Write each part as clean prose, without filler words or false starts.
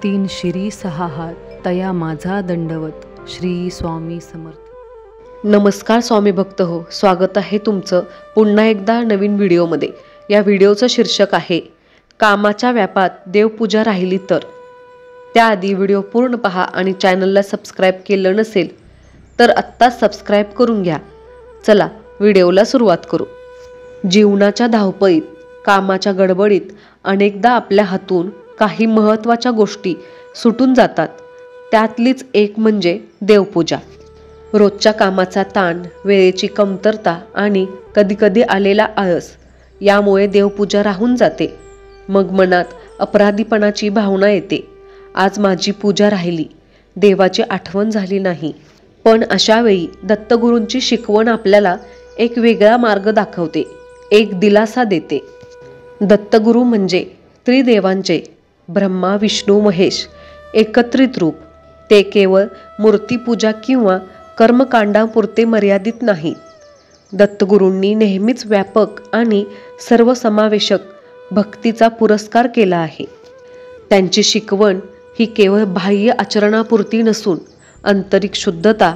तीन शिरी सहा हात तया माझा दंडवत. श्री स्वामी समर्थ. नमस्कार स्वामी भक्त हो, स्वागत आहे तुमचं पुन्हा एकदा नवीन व्हिडिओमध्ये. या व्हिडिओचं शीर्षक आहे कामाच्या व्यापात देवपूजा राहिली तर. त्याआधी व्हिडिओ पूर्ण पहा आणि चॅनलला सबस्क्राईब केलं नसेल तर आत्ताच सबस्क्राईब करून घ्या. चला व्हिडिओला सुरुवात करू. जीवनाच्या धावपळीत, कामाच्या गडबडीत अनेकदा आपल्या हातून काही महत्त्वाच्या गोष्टी सुटून जातात. त्यातलीच एक म्हणजे देवपूजा. रोजच्या कामाचा ताण, वेळेची कमतरता आणि कधीकधी आलेला आळस यामुळे देवपूजा राहून जाते. मग मनात अपराधीपणाची भावना येते. आज माझी पूजा राहिली, देवाची आठवण झाली नाही. पण अशा वेळी दत्तगुरूंची शिकवण आपल्याला एक वेगळा मार्ग दाखवते, एक दिलासा देते. दत्तगुरू म्हणजे त्रिदेवांचे ब्रह्मा विष्णू महेश एकत्रित रूप. ते केवळ मूर्तीपूजा किंवा कर्मकांडापुरते मर्यादित नाही. दत्तगुरूंनी नेहमीच व्यापक आणि सर्वसमावेशक भक्तीचा पुरस्कार केला आहे. त्यांची शिकवण ही केवळ बाह्य आचरणापुरती नसून आंतरिक शुद्धता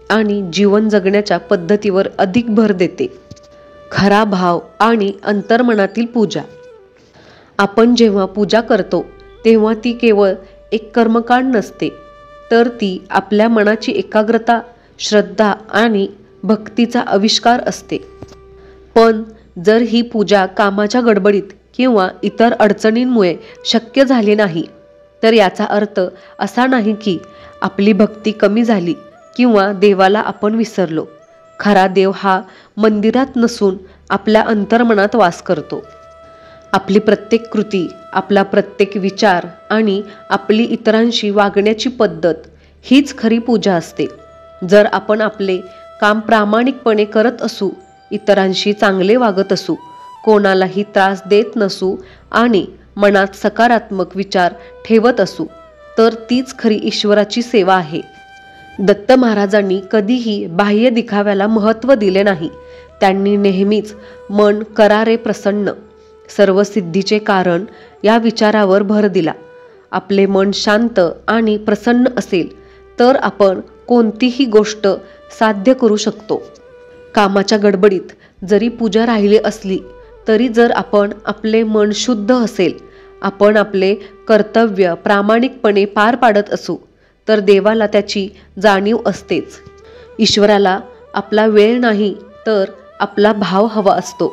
आणि जीवन जगण्याच्या पद्धतीवर अधिक भर देते. खरा भाव आणि अंतर्मनातील पूजा. आपण जेव्हा पूजा करतो तेव्हा ती केवळ एक कर्मकांड नसते, तर ती आपल्या मनाची एकाग्रता, श्रद्धा आणि भक्तीचा आविष्कार असते. पण जर ही पूजा कामाच्या गडबडीत किंवा इतर अडचणींमुळे शक्य झाली नाही, तर याचा अर्थ असा नाही की आपली भक्ती कमी झाली किंवा देवाला आपण विसरलो. खरा देव हा मंदिरात नसून आपल्या अंतर्मनात वास करतो. आपली प्रत्येक कृती, आपला प्रत्येक विचार आणि आपली इतरांशी वागण्याची पद्धत हीच खरी पूजा असते. जर आपण आपले काम प्रामाणिकपणे करत असू, इतरांशी चांगले वागत असू, कोणालाही त्रास देत नसू आणि मनात सकारात्मक विचार ठेवत असू, तर तीच खरी ईश्वराची सेवा आहे. दत्त महाराजांनी कधीही बाह्य दिखाव्याला महत्त्व दिले नाही. त्यांनी नेहमीच मन करारे प्रसन्न, सर्व सिद्धीचे कारण या विचारावर भर दिला. आपले मन शांत आणि प्रसन्न असेल तर आपण कोणतीही गोष्ट साध्य करू शकतो. कामाच्या गडबडीत जरी पूजा राहिली असली तरी जर आपण आपले मन शुद्ध असेल, आपण आपले कर्तव्य प्रामाणिकपणे पार पाडत असू, तर देवाला त्याची जाणीव असतेच. ईश्वराला आपला वेळ नाही तर आपला भाव हवा असतो.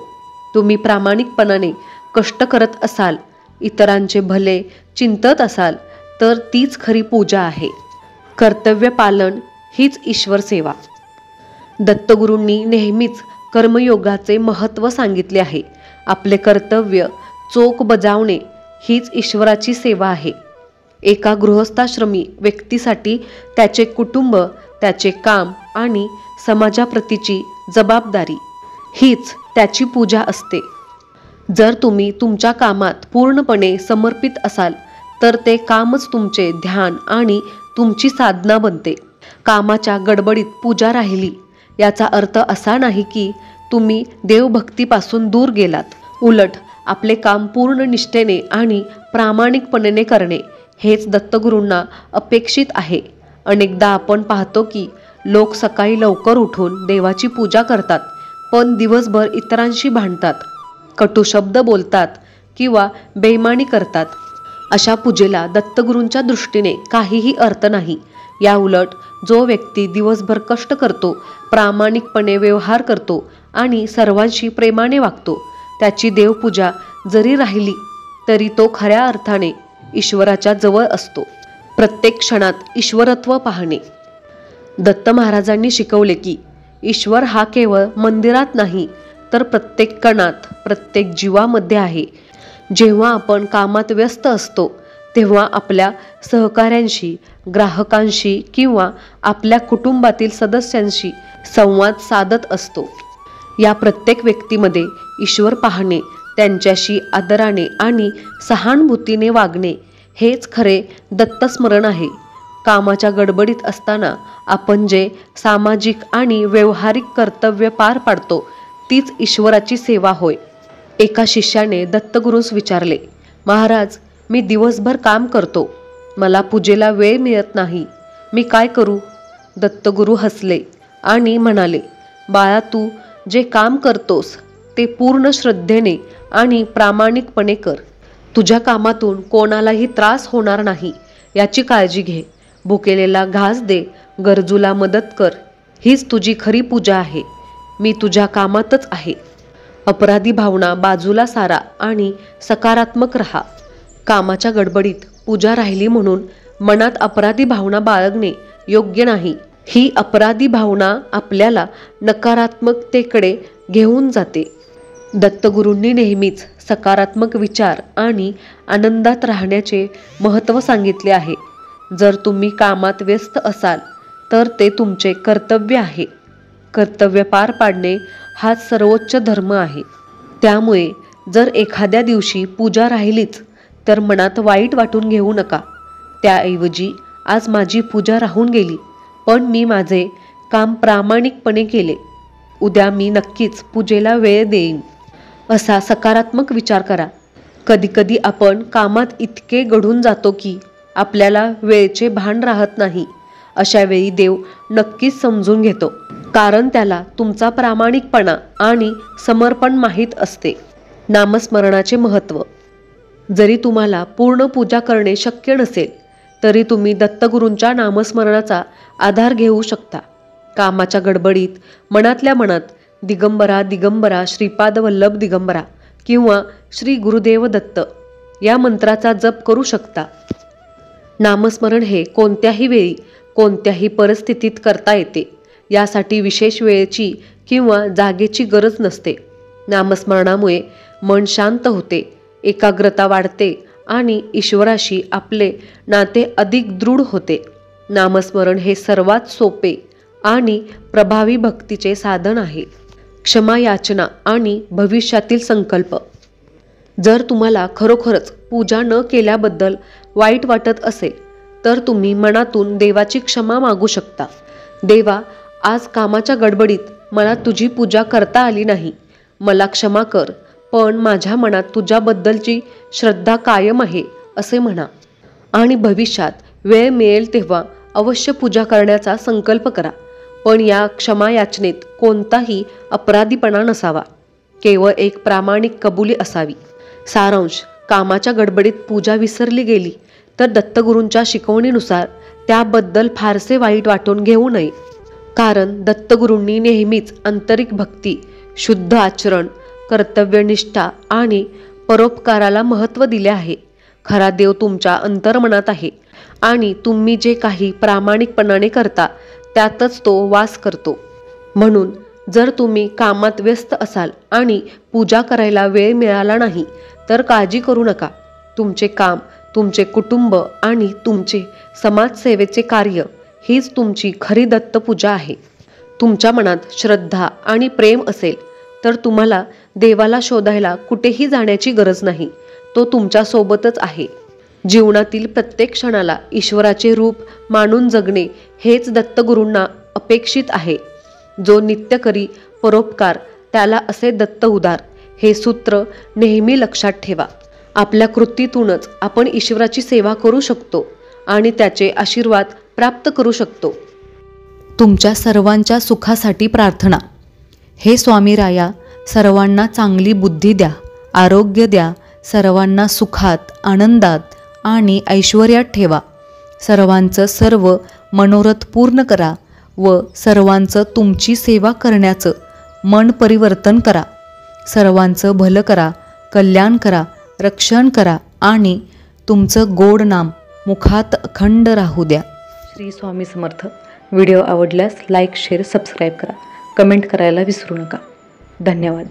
तुम्ही प्रामाणिकपणाने कष्ट करत असाल, इतरांचे भले चिंतत असाल, तर तीच खरी पूजा आहे. कर्तव्य पालन हीच ईश्वर सेवा. दत्तगुरूंनी नेहमीच कर्मयोगाचे महत्त्व सांगितले आहे. आपले कर्तव्य चोख बजावणे हीच ईश्वराची सेवा आहे. एका गृहस्थाश्रमी व्यक्तीसाठी त्याचे कुटुंब, त्याचे काम आणि समाजाप्रतीची जबाबदारी हीच त्याची पूजा असते. जर तुम्ही तुमच्या कामात पूर्णपणे समर्पित असाल तर ते कामच तुमचे ध्यान आणि तुमची साधना बनते. कामाच्या गडबडीत पूजा राहिली याचा अर्थ असा नाही की तुम्ही देवभक्तीपासून दूर गेलात. उलट आपले काम पूर्ण निष्ठेने आणि प्रामाणिकपणे करणे हेच दत्तगुरूंना अपेक्षित आहे. अनेकदा आपण पाहतो की लोक सकाळी लवकर उठून देवाची पूजा करतात, पण दिवसभर इतरांशी भांडतात, कटू शब्द बोलतात किंवा बेईमानी करतात. अशा पूजेला दत्तगुरूंच्या दृष्टीने काहीही अर्थ नाही. या उलट जो व्यक्ती दिवसभर कष्ट करतो, प्रामाणिकपणे व्यवहार करतो आणि सर्वांशी प्रेमाने वागतो, त्याची देवपूजा जरी राहिली तरी तो खऱ्या अर्थाने ईश्वराच्या जवळ असतो. प्रत्येक क्षणात ईश्वरत्व पाहणे. दत्त महाराजांनी शिकवले की ईश्वर हा केवळ मंदिरात नाही तर प्रत्येक कणात, प्रत्येक जीवामध्ये आहे. जेव्हा आपण कामात व्यस्त असतो तेव्हा आपल्या सहकाऱ्यांशी, ग्राहकांशी किंवा आपल्या कुटुंबातील सदस्यांशी संवाद साधत असतो. या प्रत्येक व्यक्तीमध्ये ईश्वर पाहणे, त्यांच्याशी आदराने आणि सहानुभूतीने वागणे हेच खरे दत्तस्मरण आहे. कामाच्या गडबडीत असताना आपण जे सामाजिक आणि व्यावहारिक कर्तव्य पार पाडतो तीच ईश्वराची सेवा होय. एका शिष्याने दत्तगुरूस विचारले, महाराज, मी दिवसभर काम करतो मला पूजेला वेळ मिळत नाही, मी काय करू? दत्तगुरू हसले आणि म्हणाले, बाळा, तू जे काम करतोस ते पूर्ण श्रद्धेने आणि प्रामाणिकपणे कर. तुझ्या कामातून कोणालाही त्रास होणार नाही याची काळजी घे. भुकेलेला घास दे, गरजूला मदत कर. हीच तुझी खरी पूजा आहे. मी तुझ्या कामातच आहे. अपराधी भावना बाजूला सारा आणि सकारात्मक रहा. कामाच्या गडबडीत पूजा राहिली म्हणून मनात अपराधी भावना बाळगणे योग्य नाही. ही अपराधी भावना आपल्याला नकारात्मकतेकडे घेऊन जाते. दत्तगुरूंनी नेहमीच सकारात्मक विचार आणि आनंदात राहण्याचे महत्त्व सांगितले आहे. जर तुम्ही कामात व्यस्त असाल तर ते तुमचे कर्तव्य आहे. कर्तव्य पार पाडणे हाच सर्वोच्च धर्म आहे. त्यामुळे जर एखाद्या दिवशी पूजा राहिलीच तर मनात वाईट वाटून घेऊ नका. त्याऐवजी आज माझी पूजा राहून गेली, पण मी माझे काम प्रामाणिकपणे केले. उद्या मी नक्कीच पूजेला वेळ देईन, असा सकारात्मक विचार करा. कधीकधी आपण कामात इतके गढून जातो की आपल्याला वेळेचे भान राहत नाही. अशा वेळी देव नक्कीच समजून घेतो, कारण त्याला तुमचा प्रामाणिकपणा आणि समर्पण माहीत असते. नामस्मरणाचे महत्त्व. जरी तुम्हाला पूर्ण पूजा करणे शक्य नसेल तरी तुम्ही दत्तगुरूंच्या नामस्मरणाचा आधार घेऊ शकता. कामाच्या गडबडीत मनातल्या मनात दिगंबरा दिगंबरा श्रीपाद वल्लभ दिगंबरा किंवा श्री गुरुदेव दत्त या मंत्राचा जप करू शकता. नामस्मरण हे कोणत्याही वेळी कोणत्याही परिस्थितीत करता येते. यासाठी विशेष वेळेची किंवा जागेची गरज नसते. नामस्मरणामुळे मन शांत होते, एकाग्रता वाढते आणि ईश्वराशी आपले नाते अधिक दृढ होते. नामस्मरण हे सर्वात सोपे आणि प्रभावी भक्तीचे साधन आहे. क्षमा याचना आणि भविष्यातील संकल्प. जर तुम्हाला खरोखरच पूजा न केल्याबद्दल वाईट वाटत असेल तर तुम्ही मनातून देवाची क्षमा मागू शकता. देवा, आज कामाच्या गडबडीत मला तुझी पूजा करता आली नाही. मला क्षमा कर, पण माझ्या मनात तुझ्याबद्दलची श्रद्धा कायम आहे असे म्हणा. आणि भविष्यात वेळ मिळेल तेव्हा अवश्य पूजा करण्याचा संकल्प करा. पण या क्षमा याचनेत कोणताही अपराधीपणा नसावा, केवळ एक प्रामाणिक कबुली असावी. सारांश. कामाच्या गडबडीत पूजा विसरली गेली तर दत्तगुरूंच्या शिकवणीनुसार त्याबद्दल फारसे वाईट वाटून घेऊ नये. कारण दत्तगुरूंनी नेहमीच आंतरिक भक्ती, शुद्ध आचरण, कर्तव्यनिष्ठा आणि परोपकाराला महत्त्व दिले आहे. खरा देव तुमच्या अंतर्मनात आहे आणि तुम्ही जे काही प्रामाणिकपणाने करता त्यातच तो वास करतो. म्हणून जर तुम्ही कामात व्यस्त असाल आणि पूजा करायला वेळ मिळाला नाही तर काळजी करू नका. तुमचे काम, तुमचे कुटुंब आणि तुमचे समाजसेवेचे कार्य हीच तुमची खरी दत्तपूजा आहे. तुमच्या मनात श्रद्धा आणि प्रेम असेल तर तुम्हाला देवाला शोधायला कुठेही जाण्याची गरज नाही. तो तुमच्या सोबतच आहे. जीवनातील प्रत्येक क्षणाला ईश्वराचे रूप मानून जगणे हेच दत्तगुरूंना अपेक्षित आहे. जो नित्य करी परोपकार त्याला असे दत्त उदार. हे सूत्र नेहमी लक्षात ठेवा. आपल्या कृतीतूनच आपण ईश्वराची सेवा करू शकतो आणि त्याचे आशीर्वाद प्राप्त करू शकतो. तुमच्या सर्वांच्या सुखासाठी प्रार्थना. हे स्वामीराया, सर्वांना चांगली बुद्धी द्या, आरोग्य द्या, सर्वांना सुखात, आनंदात आणि ऐश्वर्यात ठेवा. सर्वांचं सर्व मनोरथ पूर्ण करा व सर्वांचं तुमची सेवा करण्याचं मन परिवर्तन करा. सर्वांचं भलं करा, कल्याण करा, रक्षण करा आणि तुमचं गोड नाम मुखात अखंड राहू द्या. श्री स्वामी समर्थ. व्हिडिओ आवडल्यास लाईक, शेअर, सबस्क्राईब करा. कमेंट करायला विसरू नका. धन्यवाद.